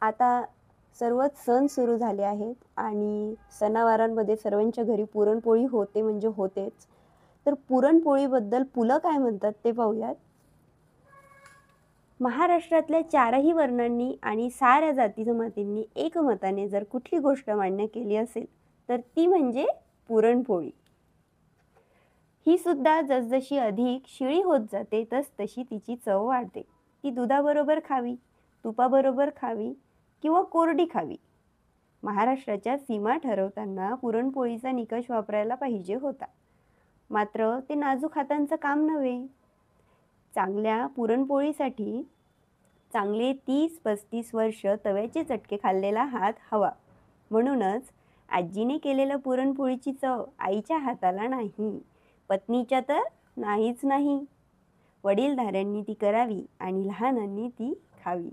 आता सर्वच सण सुरू झाले आहेत आणि सणावारांमध्ये सर्वांच्या घरी पुरणपोळी होते म्हणजे होतेच. तर पुरणपोळीबद्दल पुलं काय म्हणतात ते पाहूयात. महाराष्ट्रातल्या चारही वर्णांनी आणि साऱ्या जाती जमातींनी एकमताने जर कुठली गोष्ट मान्य केली असेल तर ती म्हणजे पुरणपोळी. ही सुद्धा जसजशी अधिक शिळी होत जाते तसतशी तिची चव वाढते. ती दुधाबरोबर खावी, तुपाबरोबर खावी किंवा कोरडी खावी. महाराष्ट्राच्या सीमा ठरवताना पुरणपोळीचा निकष वापरायला पाहिजे होता. मात्र ते नाजूक हातांचं काम नव्हे. चांगल्या पुरणपोळीसाठी चांगले 30-35 वर्ष तव्याचे चटके खाल्लेला हात हवा. म्हणूनच आजीने केलेल्या पुरणपोळीची चव आईच्या हाताला नाही, पत्नीच्या तर नाहीच नाही. वडीलधाऱ्यांनी ती करावी आणि लहानांनी ती खावी.